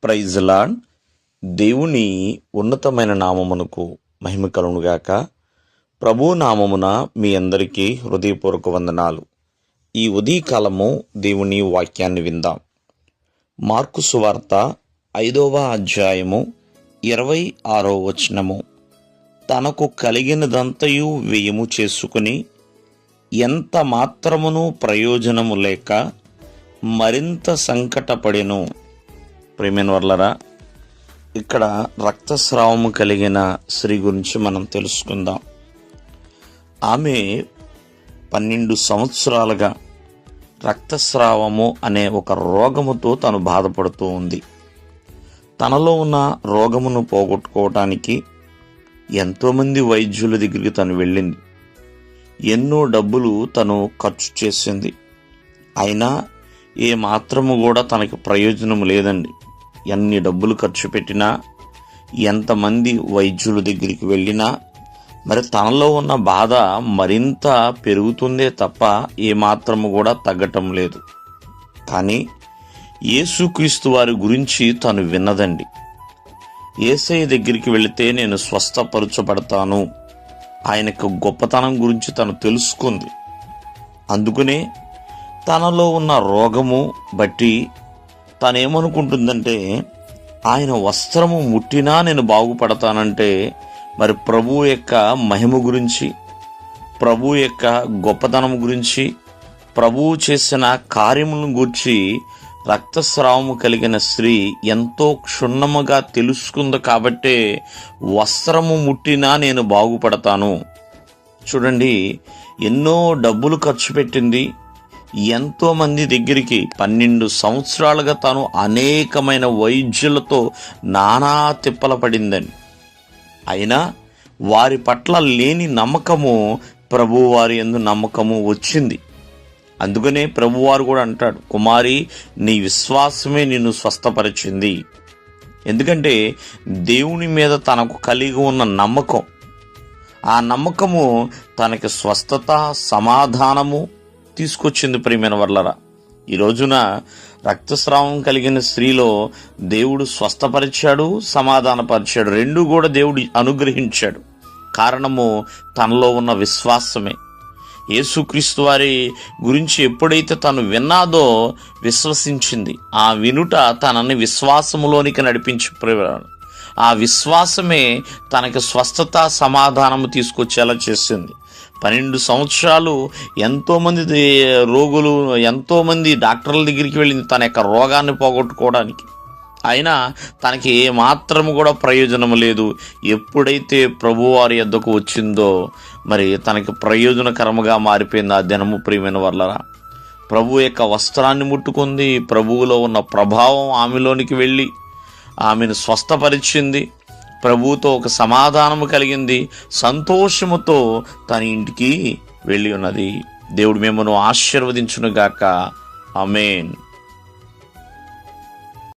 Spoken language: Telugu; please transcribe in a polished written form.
Praise lord. దేవుని ఉన్నతమైన నామమునకు మహిమ కలుగునుగాక. ప్రభు నామమున మీ అందరికీ హృదయపూర్వక వందనాలు. ఈ ఉదయకాలము దేవుని వాక్యాన్ని విందాం. మార్కు సువార్త 5వ అధ్యాయము 26వ వచనము. తనకు కలిగినదంతయు వ్యయము చేసుకుని ఎంత మాత్రమును ప్రయోజనము లేక మరింత సంకటపడెను. ప్రియమైన వర్లరా, ఇక్కడ రక్తస్రావము కలిగిన స్త్రీ గురించి మనం తెలుసుకుందాం. ఆమె 12 సంవత్సరాలుగా రక్తస్రావము అనే ఒక రోగముతో తను బాధపడుతూ ఉంది. తనలో ఉన్న రోగమును పోగొట్టుకోవటానికి ఎంతోమంది వైద్యుల దగ్గరికి తను వెళ్ళింది. ఎన్నో డబ్బులు తను ఖర్చు చేసింది. అయినా ఏ మాత్రము కూడా తనకి ప్రయోజనం లేదండి. ఎన్ని డబ్బులు ఖర్చు పెట్టినా, ఎంతమంది వైద్యుల దగ్గరికి వెళ్ళినా మరి తనలో ఉన్న బాధ మరింత పెరుగుతుందే తప్ప ఏమాత్రము కూడా తగ్గటం లేదు. కానీ యేసుక్రీస్తు వారి గురించి తను విన్నదండి. యేసయ్య దగ్గరికి వెళితే నేను స్వస్థపరచబడతాను, ఆయనకు గొప్పతనం గురించి తను తెలుసుకుంది. అందుకనే తనలో ఉన్న రోగము బట్టి తనేమనుకుంటుందంటే, ఆయన వస్త్రము ముట్టినా నేను బాగుపడతానంటే మరి ప్రభు యొక్క మహిమ గురించి, ప్రభు యొక్క గొప్పతనం గురించి, ప్రభువు చేసిన కార్యములను గూర్చి రక్తస్రావము కలిగిన స్త్రీ ఎంతో క్షుణ్ణముగా తెలుసుకుంది. కాబట్టే వస్త్రము ముట్టినా నేను బాగుపడతాను. చూడండి, ఎన్నో డబ్బులు ఖర్చు పెట్టింది. ఎంతో మంది దగ్గరికి 12 సంవత్సరాలుగా తాను అనేకమైన వైద్యులతో నానా తిప్పల పడిందని. అయినా వారి పట్ల లేని నమ్మకము ప్రభువారి యందు నమ్మకము వచ్చింది. అందుకనే ప్రభువారు కూడా అంటాడు, కుమారి, నీ విశ్వాసమే నిన్ను స్వస్థపరిచింది. ఎందుకంటే దేవుని మీద తనకు కలిగి ఉన్న నమ్మకం, ఆ నమ్మకము తనకి స్వస్థత, సమాధానము తీసుకొచ్చింది. ప్రియమైన వర్లరా, ఈ రోజున రక్తస్రావం కలిగిన స్త్రీలో దేవుడు స్వస్థపరిచాడు, సమాధానపరిచాడు. రెండు కూడా దేవుడు అనుగ్రహించాడు. కారణము తనలో ఉన్న విశ్వాసమే. యేసుక్రీస్తు వారి గురించి ఎప్పుడైతే తను విన్నాదో విశ్వసించింది. ఆ వినుట తనని విశ్వాసములోనికి నడిపించి, ఆ విశ్వాసమే తనకి స్వస్థత, సమాధానము తీసుకొచ్చేలా చేసింది. 12 సంవత్సరాలు ఎంతోమంది రోగులు, ఎంతోమంది డాక్టర్ల దగ్గరికి వెళ్ళింది తన యొక్క రోగాన్ని పోగొట్టుకోవడానికి. అయినా తనకి ఏ మాత్రము కూడా ప్రయోజనం లేదు. ఎప్పుడైతే ప్రభువారి యొద్దకు వచ్చిందో మరి తనకి ప్రయోజనకరముగా మారిపోయింది ఆ దినము. ప్రియమైన వర్లరా, ప్రభు యొక్క వస్త్రాన్ని ముట్టుకుంది. ప్రభువులో ఉన్న ప్రభావం ఆమెలోనికి వెళ్ళి ఆమెను స్వస్థపరిచింది. ప్రభువుతో ఒక సమాధానము కలిగింది. సంతోషముతో తన ఇంటికి వెళ్ళి ఉన్నది. దేవుడు మిమ్మల్ని ఆశీర్వదించునుగాక. ఆమేన్.